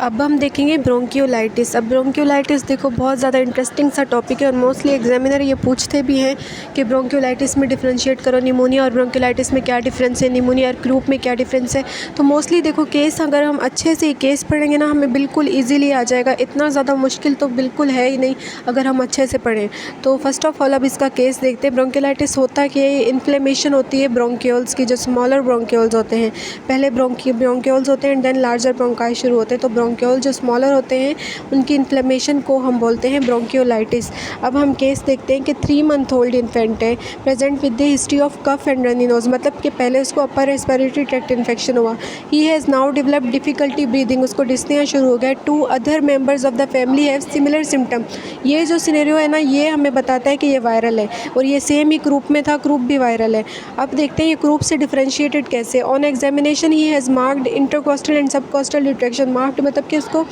अब हम देखेंगे ब्रोंकियोलाइटिस। अब ब्रोंकियोलाइटिस देखो बहुत ज़्यादा इंटरेस्टिंग सा टॉपिक है और मोस्टली एग्जामिनर ये पूछते भी हैं कि ब्रोंकियोलाइटिस में डिफरेंशिएट करो निमोनिया और ब्रोंकियोलाइटिस में क्या डिफरेंस है, निमोनिया और क्रूप में क्या डिफरेंस है। तो मोस्टली देखो केस अगर हम अच्छे से केस पढ़ेंगे ना हमें बिल्कुल ईजिली आ जाएगा, इतना ज़्यादा मुश्किल तो बिल्कुल है ही नहीं अगर हम अच्छे से पढ़ें। तो फर्स्ट ऑफ ऑल अब इसका केस देखते हैं। ब्रोंकियोलाइटिस होता कि इन्फ्लेमेशन होती है ब्रोंकियोल्स की, जो स्मॉलर ब्रोंकियोल्स होते हैं। पहले ब्रोंकियोल्स होते हैं एंड देन लार्जर ब्रोंकाई शुरू होते हैं। तो ब्रोंकियोल जो स्मॉलर होते हैं उनकी इन्फ्लेमेशन को हम बोलते हैं ब्रोंकियोलाइटिस। अब हम केस देखते हैं कि 3 मंथ ओल्ड इन्फेंट है, present with the history of cough and runny nose, मतलब कि पहले उसको अपर रेस्पिरेटरी ट्रैक्ट इन्फेक्शन हुआ। He has now developed difficulty breathing, उसको डिस्निया शुरू हो गया। 2 other members of the family have similar symptom. ये जो सिनेरियो है ना ये हमें बताता है कि ये वायरल है और ये सेम ही ग्रुप में था, ग्रुप भी वायरल है। अब देखते हैं ये ग्रुप से डिफरेंशिएटेड कैसे। On examination he has marked intercostal and subcostal retraction. Marked मतलब कि उसको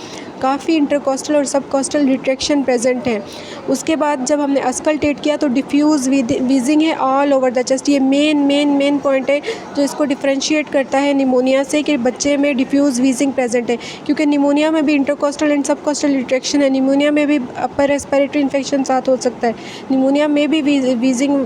काफ़ी इंटरकोस्टल और सबकोस्टल रिट्रैक्शन प्रेजेंट है। उसके बाद जब हमने अस्कल्टेट किया तो डिफ्यूज़ वीजिंग है ऑल ओवर द चेस्ट। ये मेन पॉइंट है जो इसको डिफरेंशिएट करता है निमोनिया से, कि बच्चे में डिफ्यूज़ वीजिंग प्रेजेंट है, क्योंकि निमोनिया में भी इंटरकोस्टल एंड सबकोस्टल रिट्रैक्शन है। निमोनिया में भी अपर रेस्पिरेटरी इन्फेक्शन साथ हो सकता है। निमोनिया में भी वीजिंग,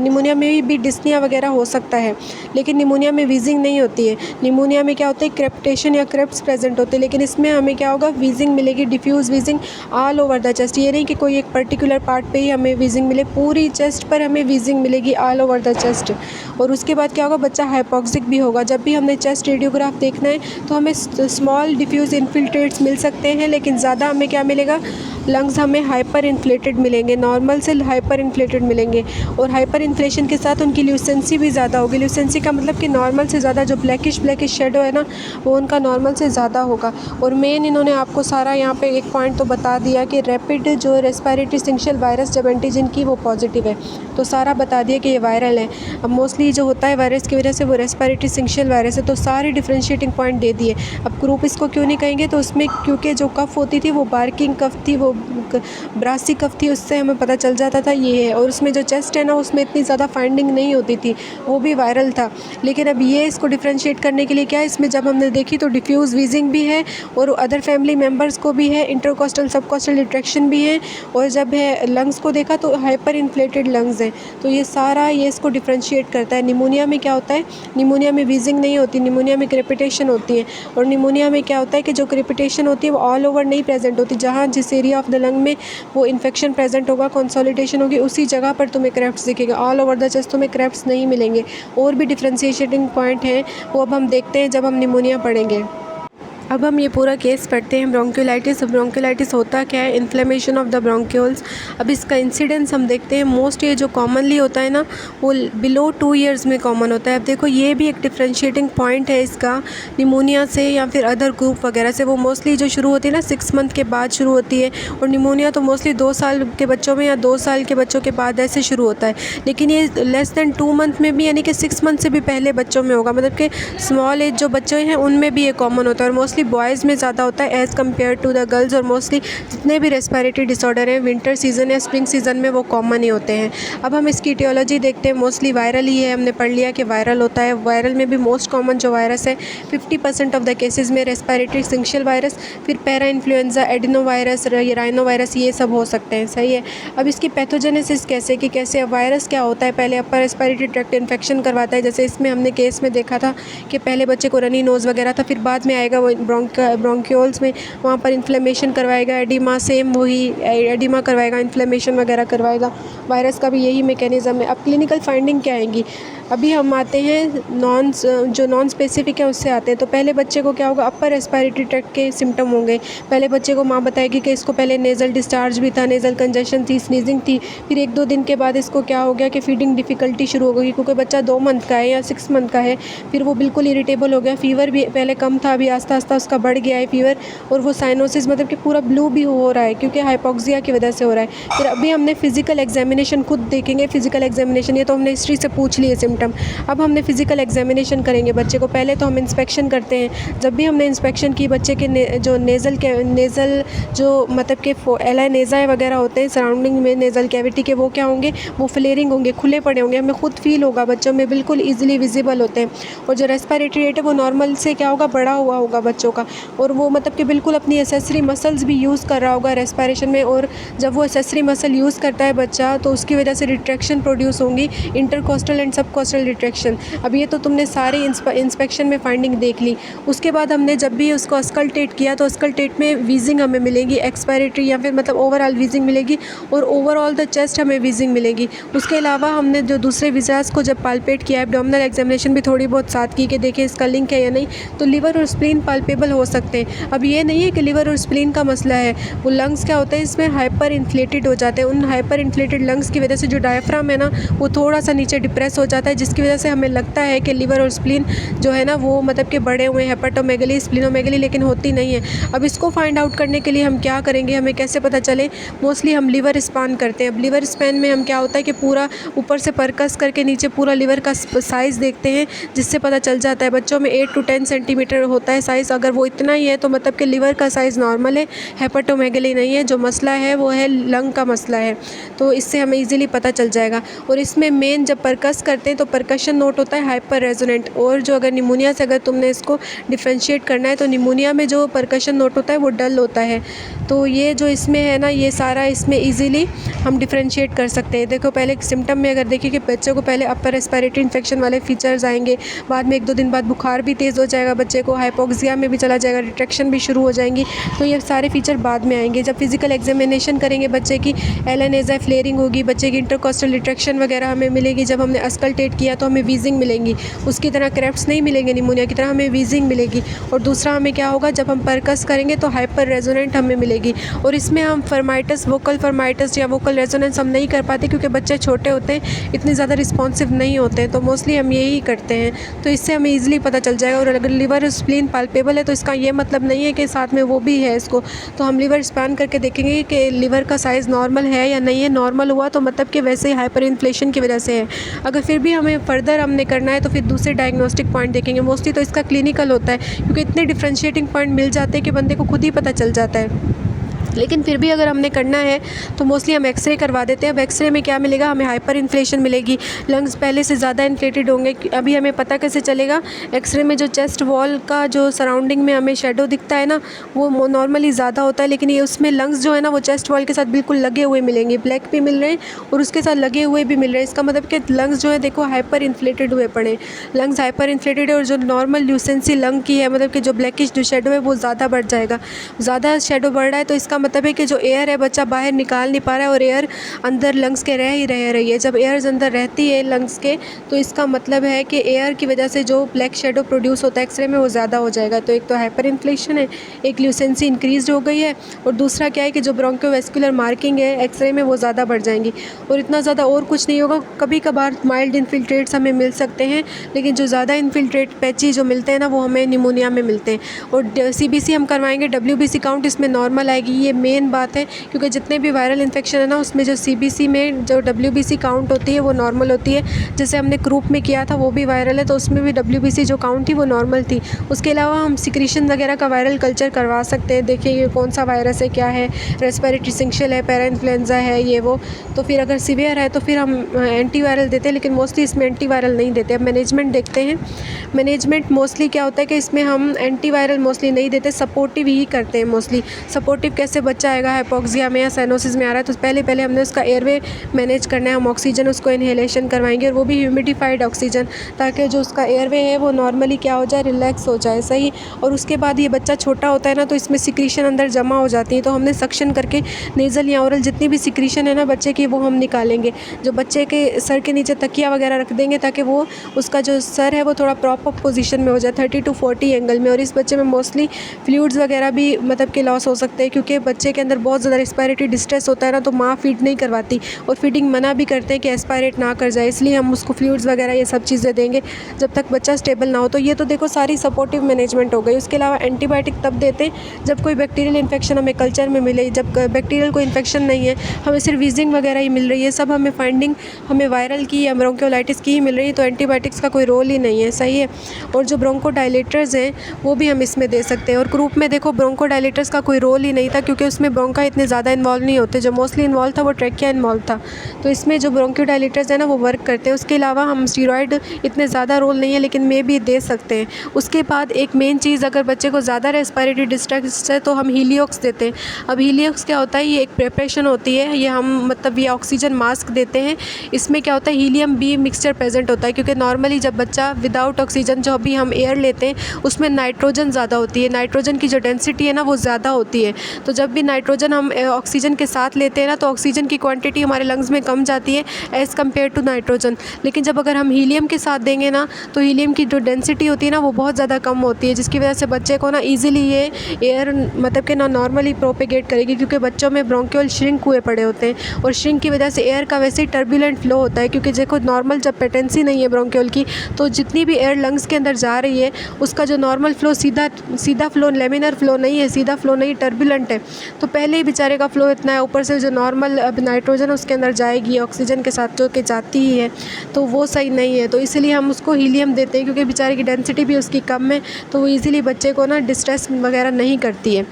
निमोनिया में भी डिस्निया वगैरह हो सकता है, लेकिन निमोनिया में वीजिंग नहीं होती है। निमोनिया में क्या होता है क्रेप्टेशन या क्रेप्स प्रेजेंट होते हैं, लेकिन इसमें हमें क्या होगा वीजिंग मिलेगी, diffuse wheezing all over the chest. ये नहीं कि कोई एक पर्टिकुलर पार्ट पे ही हमें वीजिंग मिले, पूरी चेस्ट पर हमें वीजिंग मिलेगी ऑल ओवर द चेस्ट। और उसके बाद क्या होगा बच्चा हाइपोक्सिक भी होगा। जब भी हमने चेस्ट रेडियोग्राफ देखना है तो हमें स्मॉल डिफ्यूज़ इन्फिल्ट्रेट्स मिल सकते हैं, लेकिन ज़्यादा हमें क्या मिलेगा, लंग्स हमें हाइपर इन्फ्लेटेड मिलेंगे, नॉर्मल से हाइपर इन्फ्लेटेड मिलेंगे। और हाइपर इन्फ्लेशन के साथ उनकी ल्यूसेंसी भी ज़्यादा होगी। ल्यूसेंसी का मतलब कि नॉर्मल से ज़्यादा जो ब्लैकिश शेडो है ना वो उनका नॉर्मल से ज़्यादा होगा। और मेन इन्होंने आपको सारा यहाँ पे एक पॉइंट तो बता दिया कि रैपिड जो रेस्पिरेटरी सिंशियल वायरस जब एंटीजन की वो पॉजिटिव है, तो सारा बता दिया कि ये वायरल है। अब मोस्टली जो होता है वायरस की वजह से वो रेस्पिरेटरी सिंशियल वायरस है, तो सारे डिफरेंशिएटिंग पॉइंट दे दिए। अब ग्रुप इसको क्यों नहीं कहेंगे, तो उसमें क्योंकि जो कफ होती थी वो बार्किंग कफ थी, वो ब्रासी कफ थी, उससे हमें पता चल जाता था ये है। और उसमें जो चेस्ट है ना उसमें इतनी ज़्यादा फाइंडिंग नहीं होती थी, वो भी वायरल था। लेकिन अब ये इसको डिफरेंशिएट करने के लिए क्या है, इसमें जब हमने देखी तो डिफ्यूज़ वीजिंग भी है और अदर फैमिली मेम्बर्स को भी है, इंटरकोस्टल सबकोस्टल रिट्रैक्शन भी है। और जब है लंग्स को देखा तो हाइपर इन्फ्लेटेड लंग्स हैं। तो ये सारा ये इसको डिफरेंशिएट करता है। निमोनिया में क्या होता है, निमोनिया में वीजिंग नहीं होती, निमोनिया में क्रेपिटेशन होती है। और निमोनिया में क्या होता है कि जो क्रेपिटेशन होती है वो ऑल ओवर नहीं प्रेजेंट होती, जहाँ जिस एरिया ऑफ द लंग में वो इन्फेक्शन प्रेजेंट होगा, कंसोलिडेशन होगी, उसी जगह पर तुम्हें क्रेफ्ट्स दिखेगा। ऑल ओवर द चेस्ट तुम्हें क्रेफ्ट्स नहीं मिलेंगे। और भी डिफरेंशिएटिंग पॉइंट हैं वो अब हम देखते हैं जब हम निमोनिया पढ़ेंगे। अब हम ये पूरा केस पढ़ते हैं ब्रोंकियोलाइटिस। ब्रोंकियोलाइटिस होता क्या है, इन्फ्लेमेशन ऑफ द ब्रोंक्यूल्स। अब इसका इंसिडेंस हम देखते हैं। मोस्ट ये जो कॉमनली होता है ना वो बिलो 2 ईयर्स में कॉमन होता है। अब देखो ये भी एक डिफरेंशिएटिंग पॉइंट है इसका निमोनिया से या फिर अदर ग्रुप वगैरह से। वो मोस्टली जो शुरू होती है ना 6 मंथ के बाद शुरू होती है, और निमोनिया तो मोस्टली 2 साल के बच्चों में या 2 साल के बच्चों के बाद ऐसे शुरू होता है। लेकिन ये लेस दैन 2 मंथ में भी, यानी कि 6 मंथ से भी पहले बच्चों में होगा, मतलब कि स्मॉल एज जो बच्चे हैं उनमें भी ये कॉमन होता है। और मोस्टली बॉयज़ में ज़्यादा होता है as compare to the girls. और मोस्टली जितने भी रेस्पिरेटरी डिसऑर्डर हैं विंटर सीज़न या स्प्रिंग सीज़न में वो कॉमन ही होते हैं। अब हम इसकी ईटियोलॉजी देखते हैं। मोस्टली वायरल ही है, हमने पढ़ लिया कि वायरल होता है। वायरल में भी मोस्ट कॉमन जो वायरस है 50% ऑफ द केसेस में रेस्पिरेटरी सिंशियल वायरस, फिर para influenza, adeno virus, rhino virus, ये सब हो सकते हैं। सही है। अब इसकी पैथोजेनेसिस कैसे कि कैसे वायरस क्या होता है, पहले अपर रेस्पिरेटरी ट्रैक्ट इन्फेक्शन करवाता है, जैसे इसमें हमने केस में देखा था कि पहले बच्चे को रनी नोज़ वगैरह था, फिर बाद में आएगा वो ब्रोंक्यूल्स में, वहाँ पर इन्फ्लेमेशन करवाएगा, एडिमा सेम वही एडिमा करवाएगा, इन्फ्लेमेशन वगैरह करवाएगा। वायरस का भी यही मैकेनिज़्म है। अब क्लिनिकल फाइंडिंग क्या आएंगी, अभी हम आते हैं नॉन स्पेसिफिक है उससे आते हैं। तो पहले बच्चे को क्या होगा, अपर रेस्पिरेटरी ट्रैक्ट के सिम्टम होंगे। पहले बच्चे को माँ बताएगी कि इसको पहले नेज़ल डिस्चार्ज भी था, नेज़ल कंजेशन थी, स्नीजिंग थी। फिर 1-2 दिन के बाद इसको क्या हो गया कि फीडिंग डिफ़िकल्टी शुरू हो गई, क्योंकि बच्चा 2 मंथ का है या 6 मंथ का है। फिर वो बिल्कुल इरिटेबल हो गया, फीवर भी पहले कम था, अभी आस्ता आस्ता उसका बढ़ गया है फीवर। और वो साइनोसिस मतलब कि पूरा ब्लू भी हो रहा है, क्योंकि हाइपोक्सिया की वजह से हो रहा है। फिर अभी हमने फिजिकल एग्जामिनेशन खुद देखेंगे। फिजिकल एग्जामिनेशन ये तो हमने हिस्ट्री से पूछ लिए सिम्टम। अब हमने फिजिकल एग्जामिनेशन करेंगे बच्चे को। पहले तो हम इंस्पेक्शन करते हैं। जब भी हमने इंस्पेक्शन की बच्चे के जो नेज़ल जो मतलब कि एलाई नेज़ाए वगैरह होते हैं सराउंडिंग में नेज़ल कैविटी के, वो क्या होंगे, वो फ्लेयरिंग होंगे, खुले पड़े होंगे, हमें खुद फील होगा, बच्चों में बिल्कुल ईजिली विजिबल होते हैं। और जो रेस्पिरेटरी रेट है वो नॉर्मल से क्या होगा, बढ़ा हुआ होगा बच्चों बच्चों का, और वो मतलब कि बिल्कुल अपनी एसेसरी मसल्स भी यूज़ कर रहा होगा रेस्पिरेशन में, और जब वो एसेसरी मसल यूज़ करता है बच्चा तो उसकी वजह से रिट्रैक्शन प्रोड्यूस होंगी, इंटरकोस्टल एंड सबकोस्टल रिट्रैक्शन। अब ये तो तुमने सारे इंस्पेक्शन में फाइंडिंग देख ली। उसके बाद हमने जब भी उसको अस्कल्टेट किया तो अस्कल्टेट में वीजिंग हमें मिलेगी, एक्सपायरेटरी या फिर मतलब ओवरऑल वीजिंग मिलेगी, और ओवरऑल द चेस्ट हमें वीजिंग मिलेगी। उसके अलावा हमने जो दूसरे विजाज को जब पाल्पेट किया, एब्डोमिनल एग्जामिनेशन भी थोड़ी बहुत साथ की कि देखें इसका लिंक है या नहीं, तो लिवर और स्प्लीन पाल्पेबल हो सकते हैं। अब ये नहीं है कि लिवर और स्प्लीन का मसला है, वो लंग्स क्या होते हैं इसमें हाइपर इन्फ्लेटेड हो जाते हैं। उन हाइपर इन्फ्लेटेड लंग्स की वजह से जो डायफ्राम है ना वो थोड़ा सा नीचे डिप्रेस हो जाता है, जिसकी वजह से हमें लगता है कि लिवर और स्प्लीन जो है ना वो मतलब कि बड़े हुए हैं, हेपेटोमेगली, स्प्लीनोमेगली, लेकिन होती नहीं है। अब इसको फाइंड आउट करने के लिए हम क्या करेंगे, हमें कैसे पता चले? मोस्टली हम लिवर स्पैन करते हैं। अब लिवर स्पैन में हम क्या होता है कि पूरा ऊपर से परकस करके नीचे पूरा लिवर का साइज़ देखते हैं, जिससे पता चल जाता है। बच्चों में 8 to 10 सेंटीमीटर होता है साइज़, अगर वो इतना ही है तो मतलब कि लिवर का साइज़ नॉर्मल है, हेपेटोमेगली नहीं है। जो मसला है वो है लंग का मसला है, तो इससे हमें ईजिली पता चल जाएगा। और इसमें मेन जब परकस करते हैं तो परकशन नोट होता है हाइपर रेजोनेंट, और जो अगर निमोनिया से अगर तुमने इसको डिफ्रेंशिएट करना है तो निमोनिया में जो परकशन नोट होता है वो डल होता है। तो ये जो इसमें है ना ये सारा इसमें ईजिली हम डिफ्रेंशिएट कर सकते हैं। देखो पहले सिम्टम में अगर देखिए कि बच्चे को पहले अपर रेस्पिरेटरी इन्फेक्शन वाले फीचर्स आएंगे, बाद में 1-2 दिन बाद बुखार भी तेज़ हो जाएगा, बच्चे को हाइपोक्सिया में भी चला जाएगा, रिट्रैक्शन भी शुरू हो जाएंगी, तो ये सारे फीचर बाद में आएंगे। जब फिजिकल एग्जामिनेशन करेंगे बच्चे की एलएनएजा फ्लेयरिंग होगी, बच्चे की इंटरकोस्टल रिट्रैक्शन वगैरह हमें मिलेगी। जब हमने अस्कल्टेट किया तो हमें वीजिंग मिलेंगी, उसकी तरह क्रेफ्ट्स नहीं मिलेंगे निमोनिया की तरह, हमें वीजिंग मिलेगी। और दूसरा हमें क्या होगा, जब हम परकस करेंगे तो हाइपर रेजोनेंट हमें मिलेगी। और इसमें हम फर्माइटस, वोकल फर्माइटस या वोकल रेजोनेंस हम नहीं कर पाते क्योंकि बच्चे छोटे होते हैं, इतने ज़्यादा रिस्पॉन्सिव नहीं होते हैं, तो मोस्टली हम यही करते हैं। तो इससे हमें ईजिली पता चल जाएगा। और अगर लिवर स्प्लीन पाल्पेबल है तो इसका ये मतलब नहीं है कि साथ में वो भी है इसको, तो हम लिवर स्पैन करके देखेंगे कि लिवर का साइज़ नॉर्मल है या नहीं है। नॉर्मल हुआ तो मतलब कि वैसे ही हाइपर इन्फ्लेशन की वजह से है। अगर फिर भी हमें फर्दर हमने करना है तो फिर दूसरे डायग्नोस्टिक पॉइंट देखेंगे। मोस्टली तो इसका क्लिनिकल होता है क्योंकि इतने डिफ्रेंशिएटिंग पॉइंट मिल जाते हैं कि बंदे को खुद ही पता चल जाता है। लेकिन फिर भी अगर हमने करना है तो मोस्टली हम एक्सरे करवा देते हैं। अब एक्सरे में क्या मिलेगा, हमें हाइपर इन्फ्लेशन मिलेगी, लंग्स पहले से ज़्यादा इन्फ्लेटेड होंगे। अभी हमें पता कैसे चलेगा, एक्सरे में जो चेस्ट वॉल का जो सराउंडिंग में हमें शेडो दिखता है ना वो नॉर्मली ज़्यादा होता है, लेकिन ये उसमें लंग्स जो है ना वो चेस्ट वॉल के साथ बिल्कुल लगे हुए मिलेंगे, ब्लैक भी मिल रहे हैं और उसके साथ लगे हुए भी मिल रहे हैं। इसका मतलब कि लंग्स जो है देखो हाइपर इन्फ्लेटेड हुए पड़े, लंग्स हाइपर इन्फ्लेटेड है, और जो नॉर्मल ल्यूसेंसी लंग की है मतलब कि जो ब्लैकिश जो शेडो है वो ज़्यादा बढ़ जाएगा। ज़्यादा शेडो बढ़ रहा है तो इसका मतलब है कि जो एयर है बच्चा बाहर निकाल नहीं पा रहा है और एयर अंदर लंग्स के रह रही है। जब एयर अंदर रहती है लंग्स के तो इसका मतलब है कि एयर की वजह से जो ब्लैक शेडो प्रोड्यूस होता है एक्सरे में वो ज़्यादा हो जाएगा। तो एक तो हाइपर इन्फ्लेशन है, एक ल्यूसेंसी इंक्रीज हो गई है, और दूसरा क्या है कि जो ब्रोंकोवेस्कुलर मार्किंग है एक्सरे में वो ज़्यादा बढ़ जाएंगी। और इतना ज़्यादा और कुछ नहीं होगा, कभी कभार माइल्ड इन्फिल्ट्रेट्स हमें मिल सकते हैं, लेकिन जो ज़्यादा इन्फिल्ट्रेट पैची जो मिलते हैं ना वो हमें निमोनिया में मिलते हैं। और CBC हम करवाएंगे, WBC काउंट इसमें नॉर्मल आएगी, ये मेन बात है क्योंकि जितने भी वायरल इन्फेक्शन है ना उसमें जो CBC में जो WBC काउंट होती है वो नॉर्मल होती है। जैसे हमने क्रूप में किया था वो भी वायरल है तो उसमें भी WBC जो काउंट थी वो नॉर्मल थी। उसके अलावा हम सिक्रीशन वगैरह का वायरल कल्चर करवा सकते हैं, देखिए ये कौन सा वायरस है, क्या है, रेस्पिरेटरी सिंक्शल है, पैरा इन्फ्लुएंजा है, ये वो। तो फिर अगर सीवियर है तो फिर हम एंटीवायरल देते हैं, लेकिन मोस्टली इसमें एंटीवायरल नहीं देते। अब मैनेजमेंट देखते हैं। मैनेजमेंट मोस्टली क्या होता है कि इसमें हम एंटीवायरल मोस्टली नहीं देते, सपोर्टिव ही करते हैं मोस्टली। सपोर्टिव कैसे बच्चा आएगा हाइपोक्सिया में या साइनोसिस में आ रहा है तो पहले हमने उसका एयरवे मैनेज करना है, हम ऑक्सीजन उसको इनहेलेशन करवाएंगे और वो भी ह्यूमिडिफाइड ऑक्सीजन, ताकि जो उसका एयरवे है वो नॉर्मली क्या हो जाए, रिलैक्स हो जाए, सही। और उसके बाद ये बच्चा छोटा होता है ना तो इसमें सिक्रीशन अंदर जमा हो जाती है, तो हमने सक्शन करके नेज़ल या ओरल जितनी भी सिक्रीशन है ना बच्चे की वो हम निकालेंगे। जो बच्चे के सर के नीचे तकिया वगैरह रख देंगे ताकि वो उसका जो सर है वो थोड़ा प्रॉपर पोजीशन में हो जाए 30 to 40 एंगल में। और इस बच्चे में मोस्टली फ्लूइड्स वगैरह भी मतलब कि लॉस हो सकते हैं क्योंकि बच्चे के अंदर बहुत ज़्यादा रेस्पिरेटरी डिस्ट्रेस होता है ना, तो माँ फीड नहीं करवाती और फीडिंग मना भी करते हैं कि एस्पायरेट ना कर जाए, इसलिए हम उसको फ्लूइड्स वगैरह ये सब चीज़ें देंगे जब तक बच्चा स्टेबल ना हो। तो ये तो देखो सारी सपोर्टिव मैनेजमेंट हो गई। उसके अलावा एंटीबायोटिक तब देते हैं जब कोई बैक्टीरियल इन्फेक्शन हमें कल्चर में मिले, जब बैक्टीरियल कोई इन्फेक्शन नहीं है, हमें सिर्फ वीजिंग वगैरह ही मिल रही है, सब हमें फाइंडिंग हमें वायरल की या ब्रोंकोलाइटिस की ही मिल रही है, तो एंटीबायोटिक्स का कोई रोल ही नहीं है, सही है। और जो ब्रोंकोडायलेटर्स हैं वो भी हम इसमें दे सकते हैं। और ग्रुप में देखो ब्रोंकोडायलेटर्स का कोई रोल ही नहीं था क्योंकि क्योंकि उसमें ब्रोंका इतने ज़्यादा इन्वॉल्व नहीं होते। जो मोस्टली इन्वॉल्व था वो ट्रैकिया इन्वॉल्व था। तो इसमें जो ब्रोंकियोडायलेटर्स है ना वो वर्क करते हैं। उसके अलावा हम स्टीरॉयड इतने ज़्यादा रोल नहीं है लेकिन मे भी दे सकते हैं। उसके बाद एक मेन चीज़, अगर बच्चे को ज़्यादा रेस्पिरेटरी डिस्ट्रेस है तो हम हीलियोक्स देते हैं। अब हीलियोक्स क्या होता है, ये एक प्रिपरेशन होती है, ये हम मतलब ये ऑक्सीजन मास्क देते हैं। इसमें क्या होता है, हीलियम बी मिक्सचर प्रेजेंट होता है, क्योंकि नॉर्मली जब बच्चा विदाउट ऑक्सीजन जो अभी हम एयर लेते हैं उसमें नाइट्रोजन ज़्यादा होती है, नाइट्रोजन की जो डेंसिटी है ना वो ज़्यादा होती है। तो जब भी नाइट्रोजन हम ऑक्सीजन के साथ लेते हैं ना तो ऑक्सीजन की क्वांटिटी हमारे लंग्स में कम जाती है एज़ कम्पेयर टू नाइट्रोजन। लेकिन जब अगर हम हीलियम के साथ देंगे ना तो हीलियम की जो डेंसिटी होती है ना वो बहुत ज़्यादा कम होती है, जिसकी वजह से बच्चे को ना ईजिली ये एयर मतलब कि ना नॉर्मली प्रोपेगेट करेगी, क्योंकि बच्चों में ब्रोंकियल श्रिंक हुए पड़े होते हैं और श्रिंक की वजह से एयर का वैसे ही टर्बुलेंट फ्लो होता है। क्योंकि देखो नॉर्मल जब पेटेंसी नहीं है ब्रोंकियल की तो जितनी भी एयर लंग्स के अंदर जा रही है उसका जो नॉर्मल फ्लो सीधा फ्लो, लेमिनर फ्लो नहीं है, सीधा फ्लो नहीं, टर्बुलेंट है। तो पहले ही बेचारे का फ्लो इतना है, ऊपर से जो नॉर्मल अब नाइट्रोजन उसके अंदर जाएगी ऑक्सीजन के साथ जो कि जाती ही है तो वो सही नहीं है। तो इसलिए हम उसको हीलियम देते हैं, क्योंकि बेचारे की डेंसिटी भी उसकी कम है तो वो ईजिली बच्चे को ना डिस्ट्रेस वगैरह नहीं करती है।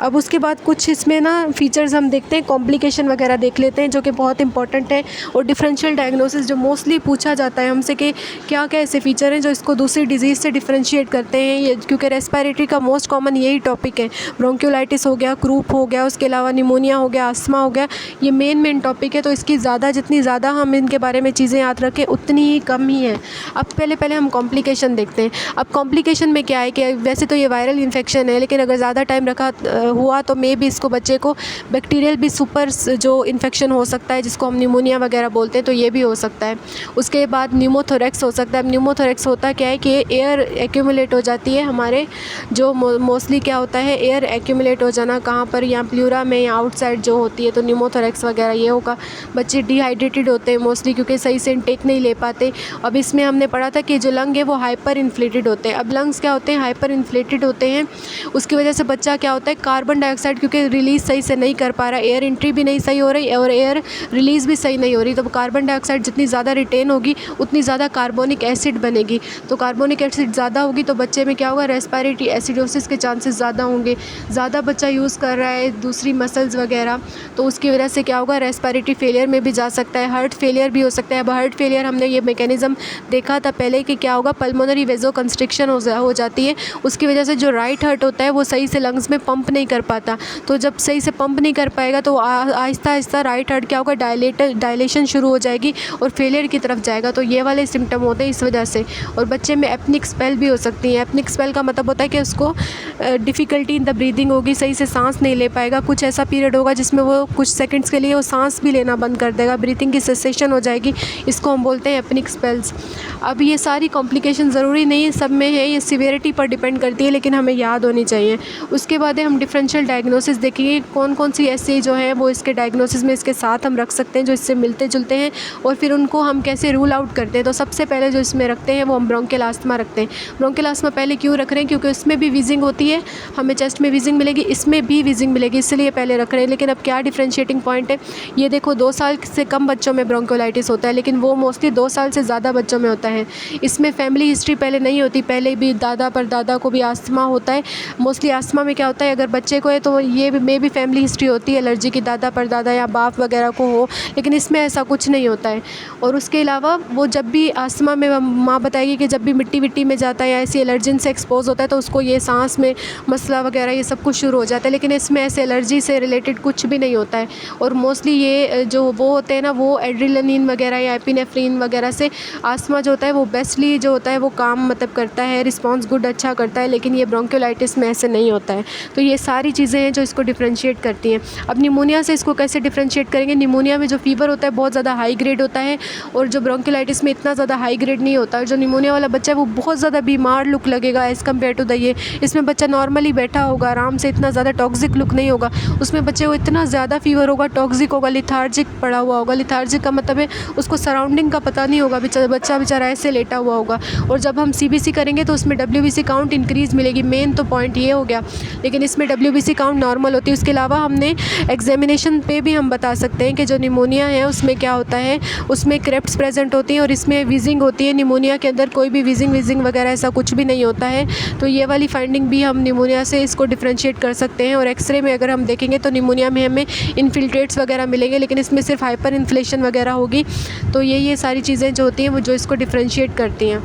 अब उसके बाद कुछ इसमें ना फीचर्स हम देखते हैं, कॉम्प्लिकेशन वगैरह देख लेते हैं जो कि बहुत इंपॉर्टेंट है, और डिफरेंशियल डायग्नोसिस जो मोस्टली पूछा जाता है हमसे कि क्या क्या ऐसे फीचर हैं जो इसको दूसरी डिजीज़ से डिफरेंशिएट करते हैं। ये क्योंकि रेस्पिरेटरी का मोस्ट कॉमन यही टॉपिक है, ब्रोंकियोलाइटिस हो गया, क्रूप हो गया, उसके अलावा निमोनिया हो गया, अस्थमा हो गया, ये मेन टॉपिक है। तो इसकी जितनी ज़्यादा हम इनके बारे में चीज़ें याद रखें उतनी ही कम ही है। अब पहले हम कॉम्प्लिकेशन देखते हैं। अब कॉम्प्लिकेशन में क्या है कि वैसे तो ये वायरल इन्फेक्शन है, लेकिन अगर ज़्यादा टाइम रखा हुआ तो मे भी इसको बच्चे को बैक्टीरियल भी सुपर जो इन्फेक्शन हो सकता है जिसको हम निमोनिया वगैरह बोलते हैं, तो ये भी हो सकता है। उसके बाद न्यूमोथोरेक्स हो सकता है। अब न्यूमोथोरेक्स होता क्या है कि एयर एक्यूमुलेट हो जाती है हमारे जो मोस्टली क्या होता है एयर एक्यूमुलेट हो जाना, कहाँ पर, या प्लूरा में या आउटसाइड जो होती है, तो न्यूमोथोरेक्स वगैरह ये होगा। बच्चे डिहाइड्रेटेड होते हैं मोस्टली क्योंकि सही से इनटेक नहीं ले पाते। अब इसमें हमने पढ़ा था कि जो लंग है वो हाइपर इन्फ्लेटेड होते हैं। अब लंग्स क्या होते हैं, हाइपर इन्फ्लेटेड होते हैं, उसकी वजह से बच्चा क्या होता है कार्बन डाइऑक्साइड क्योंकि रिलीज़ सही से नहीं कर पा रहा, एयर एंट्री भी नहीं सही हो रही और एयर रिलीज़ भी सही नहीं हो रही। तो कार्बन डाइऑक्साइड जितनी ज़्यादा रिटेन होगी उतनी ज़्यादा कार्बोनिक एसिड बनेगी। तो कार्बोनिक एसिड ज़्यादा होगी तो बच्चे में क्या होगा, रेस्पिरेटरी एसिडोसिस के चांसेस ज़्यादा होंगे। ज़्यादा बच्चा यूज़ कर रहा है दूसरी मसल्स वगैरह तो उसकी वजह से क्या होगा, रेस्पिरेटरी फेलियर में भी जा सकता है, हार्ट फेलियर भी हो सकता है। अब हार्ट फेलियर हमने ये मैकेनिज़्म देखा था पहले कि क्या होगा, पल्मोनरी वेजो कंस्ट्रिक्शन हो जाती है। उसकी वजह से जो राइट हार्ट होता है वो सही से लंग्स में पंप नहीं कर पाता। तो जब सही से पंप नहीं कर पाएगा तो आहिस्ता आहिस्ता राइट हार्ट क्या होगा, डायलेशन शुरू हो जाएगी और फेलियर की तरफ जाएगा। तो ये वाले सिम्टम होते हैं इस वजह से। और बच्चे में एपनिक स्पेल भी हो सकती है। एपनिक स्पेल का मतलब होता है कि उसको डिफ़िकल्टी इन द ब्रीदिंग होगी, सही से सांस नहीं ले पाएगा। कुछ ऐसा पीरियड होगा जिसमें वो कुछ सेकंड्स के लिए वो सांस भी लेना बंद कर देगा, ब्रीथिंग की सेसेशन हो जाएगी। इसको हम बोलते हैं एपनिक स्पेल्स। अब ये सारी कॉम्प्लिकेशन ज़रूरी नहीं है सब में है, ये सीवियरिटी पर डिपेंड करती है, लेकिन हमें याद होनी चाहिए। उसके बाद हम डिफरेंशियल डायग्नोसिस देखेंगे, कौन कौन सी ऐसी जो है वो इसके डायग्नोसिस में इसके साथ हम रख सकते हैं जो इससे मिलते जुलते हैं, और फिर उनको हम कैसे रूल आउट करते हैं। तो सबसे पहले जो इसमें रखते हैं वो हम ब्रोंकियल आस्थमा रखते हैं। ब्रोंकियल आस्थमा पहले क्यों रख रहे हैं, क्योंकि उसमें भी वीजिंग होती है, हमें चेस्ट में वीजिंग मिलेगी, इसमें भी वीजिंग मिलेगी, इसलिए पहले रख रहे हैं। लेकिन अब क्या डिफरेंशिएटिंग पॉइंट है, ये देखो 2 साल से कम बच्चों में ब्रोंकोलाइटिस होता है, लेकिन वो मोस्टली 2 साल से ज़्यादा बच्चों में होता है। इसमें फैमिली हिस्ट्री पहले नहीं होती, पहले भी दादा परदादा को भी आस्थमा होता है। मोस्टली आस्थमा में क्या होता है, अगर बच्चे को है तो ये में भी फैमिली हिस्ट्री होती है एलर्जी की, दादा परदादा या बाप वगैरह को हो, लेकिन इसमें ऐसा कुछ नहीं होता है। और उसके अलावा वो जब भी आस्थमा में माँ बताएगी कि जब भी मिट्टी विट्टी में जाता है या ऐसी एलर्जिन से एक्सपोज होता है तो उसको ये सांस में मसला वगैरह ये सब कुछ शुरू हो जाता है, लेकिन इसमें ऐसे एलर्जी से रिलेटेड कुछ भी नहीं होता है। और मोस्टली ये जो वो होते हैं ना वो एड्रेनलिन वगैरह या एपिनेफ्रिन वगैरह से आस्थमा जो होता है वो बेस्टली जो होता है वो काम मतलब करता है, रिस्पॉन्स गुड अच्छा करता है, लेकिन ये ब्रोंकियोलाइटिस में ऐसे नहीं होता है। तो ये सारी चीज़ें हैं जो इसको डिफरेंशिएट करती हैं। अब निमोनिया से इसको कैसे डिफरेंशिएट करेंगे, निमोनिया में जो फीवर होता है बहुत ज़्यादा हाई ग्रेड होता है और जो ब्रोंकियोलाइटिस में इतना ज़्यादा हाई ग्रेड नहीं होता। जो निमोनिया वाला बच्चा है वो बहुत ज़्यादा बीमार लुक लगेगा एज़ कम्पेयर टू द ये। इसमें बच्चा नॉर्मली बैठा होगा आराम से, इतना ज़्यादा टॉक्सिक लुक नहीं होगा। उसमें बच्चे को इतना ज़्यादा फीवर होगा, टॉक्सिक होगा, लिथार्जिक पड़ा हुआ होगा। लिथार्जिक का मतलब है उसको सराउंडिंग का पता नहीं होगा, बच्चा बेचारा ऐसे लेटा हुआ होगा। और जब हम CBC करेंगे तो उसमें WBC काउंट इंक्रीज़ मिलेगी, मेन तो पॉइंट ये हो गया। लेकिन इसमें WBC काउंट नॉर्मल होती है। उसके अलावा हमने एग्जामिनेशन पे भी हम बता सकते हैं कि जो निमोनिया है उसमें क्या होता है, उसमें क्रेप्स प्रेजेंट होती हैं और इसमें वीजिंग होती है। निमोनिया के अंदर कोई भी वीजिंग वगैरह ऐसा कुछ भी नहीं होता है। तो ये वाली फाइंडिंग भी हम निमोनिया से इसको डिफ्रेंशिएट कर सकते हैं। और एक्सरे में अगर हम देखेंगे तो निमोनिया में हमें इन्फिल्ट्रेट्स वगैरह मिलेंगे, लेकिन इसमें सिर्फ हाइपर इन्फ्लेशन वगैरह होगी। तो ये सारी चीज़ें जो होती हैं वो जो इसको डिफ्रेंशिएट करती हैं।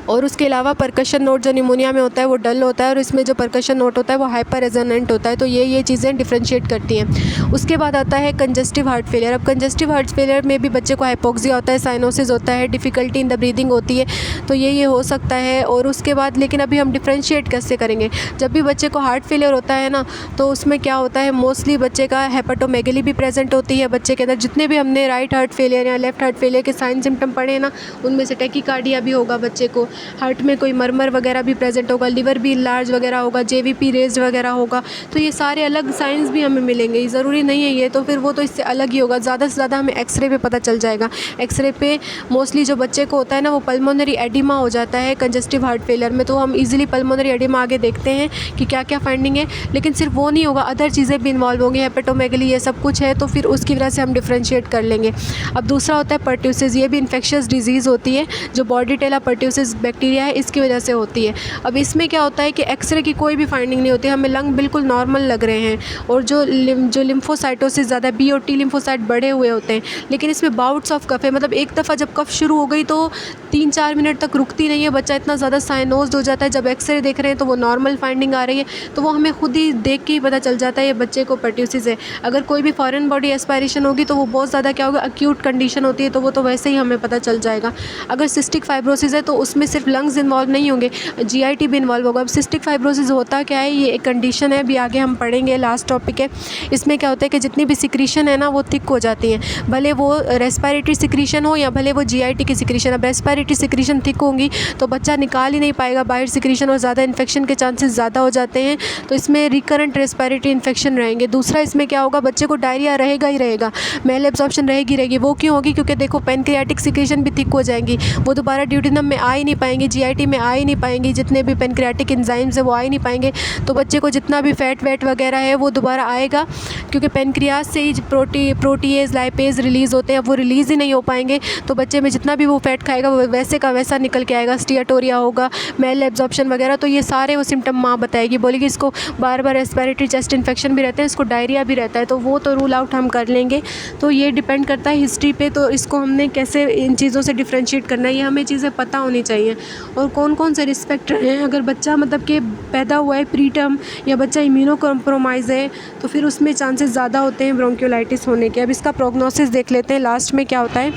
और उसके अलावा परकशन नोट जो निमोनिया में होता है वो डल होता है और इसमें जो परकशन नोट होता है वो हाइपर रेजोनेंट होता है। तो ये चीज़ें डिफ्रेंशिएट करती हैं। उसके बाद आता है कंजस्टिव हार्ट फेलियर। अब कंजस्टिव हार्ट फेलियर में भी बच्चे को हाइपोक्सिया होता है, साइनोसिस होता है, डिफ़िकल्टी इन द ब्रीदिंग होती है। तो ये हो सकता है। और उसके बाद लेकिन अभी हम डिफ्रेंशिएट कैसे करेंगे, जब भी बच्चे को हार्ट फेलियर होता है ना, तो उसमें क्या होता है, मोस्टली बच्चे का हेपेटोमेगली भी प्रेजेंट होती है। बच्चे के अंदर जितने भी हमने राइट हार्ट फेलियर या लेफ्ट हार्ट फेलियर के साइन सिम्टम पढ़े हैं ना, उनमें से टैकीकार्डिया भी होगा बच्चे को, हार्ट में कोई मरमर वगैरह भी प्रेजेंट होगा, लिवर भी लार्ज वगैरह होगा, JVP रेज्ड वगैरह होगा। तो ये सारे अलग साइंस भी हमें मिलेंगे। ज़रूरी नहीं है ये तो फिर वो तो इससे अलग ही होगा। ज़्यादा से ज़्यादा हमें एक्सरे पे पता चल जाएगा। एक्सरे पे मोस्टली जो बच्चे को होता है ना वो पल्मोनरी एडिमा हो जाता है कंजस्टिव हार्ट फेलियर में। तो हम इजीली पल्मोनरी एडिमा आगे देखते हैं कि क्या क्या फाइंडिंग है। लेकिन सिर्फ वो नहीं होगा, अदर चीज़ें भी इन्वॉल्व होंगी, हेपेटोमेगली ये सब कुछ है। तो फिर उसकी वजह से हम डिफ्रेंशिएट कर लेंगे। अब दूसरा होता है पर्ट्यूसिस। ये भी इन्फेक्शियस डिजीज़ होती है जो बॉर्डीटेला पर्ट्यूसिस बैक्टीरिया है इसकी वजह से होती है। अब इसमें क्या होता है कि एक्सरे की कोई भी फाइंडिंग नहीं होती, हमें लंग बिल्कुल नॉर्मल लग रहे हैं और जो लिम्फोसाइटोसिस ज़्यादा B और T लिम्फोसाइट बढ़े हुए होते हैं। लेकिन इसमें बाउट्स ऑफ कफ है, मतलब एक दफ़ा जब कफ शुरू हो गई तो 3-4 मिनट तक रुकती नहीं है। बच्चा इतना ज़्यादा साइनोज्ड हो जाता है, जब एक्सरे देख रहे हैं तो वो नॉर्मल फाइंडिंग आ रही है। तो वो हमें खुद ही देख के ही पता चल जाता है ये बच्चे को पर्ट्यूसिस है। अगर कोई भी फॉरेन बॉडी एस्पायरेशन होगी तो वो बहुत ज़्यादा क्या होगा, एक्यूट कंडीशन होती है, तो वो तो वैसे ही हमें पता चल जाएगा। अगर सिस्टिक फाइब्रोसिस है तो उसमें सिर्फ लंग्स इन्वॉल्व नहीं होंगे, GIT भी इन्वॉल्व होगा। अब सिस्टिक फाइब्रोसिस होता क्या है, ये एक कंडीशन है, अभी आगे हम पढ़ेंगे, लास्ट टॉपिक है। इसमें क्या होता है कि जितनी भी सिक्रीशन है ना वो थिक हो जाती हैं, भले वो रेस्पिरेटरी सिक्रीशन हो या भले वो GIT की सिक्रीशन। अब रेस्पिरेटरी सिक्रीशन थिक होंगी तो बच्चा निकाल ही नहीं पाएगा बाहर सिक्रीशन और ज़्यादा इन्फेक्शन के चांसेस ज़्यादा हो जाते हैं। तो इसमें रिकरेंट रेस्पिरेटरी इन्फेक्शन रहेंगे। दूसरा इसमें क्या होगा, बच्चे को डायरिया रहेगा ही रहेगा, मेल एब्जॉर्प्शन रहेगी। वो क्यों होगी, क्योंकि देखो पेनक्रियाटिक सिक्रीशन भी थिक हो जाएंगी, वो दोबारा ड्यूटेनम में आ ही नहीं पाएंगी, GIT में आ ही नहीं पाएंगी, जितने भी पेनक्रियाटिक एंजाइम्स है वो आ ही नहीं पाएंगे। तो बच्चे को जितना भी फैट वेट वगैरह है वो दोबारा आएगा, क्योंकि पेनक्रियाज से ही प्रोटीएज लाइपेज रिलीज़ होते हैं, वो रिलीज़ ही नहीं हो पाएंगे। तो बच्चे में जितना भी वो फैट खाएगा वो वैसे का वैसा निकल के आएगा, स्टियाटोरिया होगा, मेल एब्जॉर्प्शन वगैरह। तो ये सारे वो सिम्टम माँ बताएगी, बोलेगी इसको बार बार रेस्पिरेटरी चेस्ट इन्फेक्शन भी रहते हैं, इसको डायरिया भी रहता है। तो वो तो रूल आउट हम कर लेंगे। तो ये डिपेंड करता है हिस्ट्री पे, तो इसको हमने कैसे इन चीज़ों से डिफ्रेंशिएट करना है ये हमें चीज़ें पता होनी चाहिए। और कौन कौन से रिस्क फैक्टर हैं, अगर बच्चा मतलब कि पैदा हुआ है प्री टर्म या बच्चा इम्यूनो कॉम्प्रोमाइज़ है तो फिर उसमें चांसेस ज़्यादा होते हैं ब्रोंकियोलाइटिस होने के। अब इसका प्रोग्नोसिस देख लेते हैं लास्ट में क्या होता है।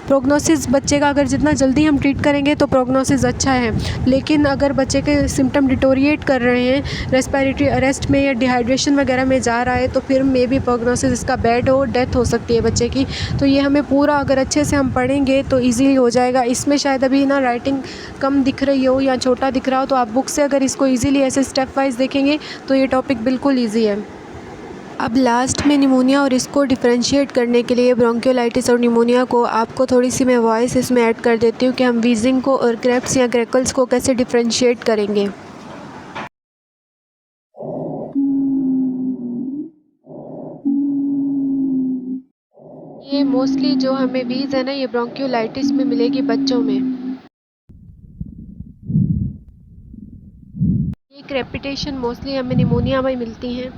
प्रोग्नोसिस बच्चे का अगर जितना जल्दी हम ट्रीट करेंगे तो प्रोग्नोसिस अच्छा है, लेकिन अगर बच्चे के सिम्टम डिटोरिएट कर रहे हैं, रेस्पिरेटरी अरेस्ट में या डिहाइड्रेशन वगैरह में जा रहा है, तो फिर मे बी प्रोग्नोसिस इसका बैड हो, डेथ हो सकती है बच्चे की। तो ये हमें पूरा अगर अच्छे से हम पढ़ेंगे तो ईजीली हो जाएगा। इसमें शायद अभी ना राइटिंग कम दिख रही हो या छोटा दिख रहा हो, तो आप बुक से अगर इसको ईजीली ऐसे स्टेप वाइज देखेंगे तो ये टॉपिक बिल्कुल ईजी है। अब लास्ट में निमोनिया और इसको डिफरेंशिएट करने के लिए ब्रोंकियोलाइटिस और निमोनिया को आपको थोड़ी सी मैं वॉइस इसमें ऐड कर देती हूँ कि हम वीजिंग को और क्रेप्स या क्रैकल्स को कैसे डिफरेंशिएट करेंगे। ये मोस्टली जो हमें वीज़ है ना ये ब्रोंकियोलाइटिस में मिलेगी बच्चों में। ये क्रेपिटेशन मोस्टली हमें निमोनिया में मिलती हैं।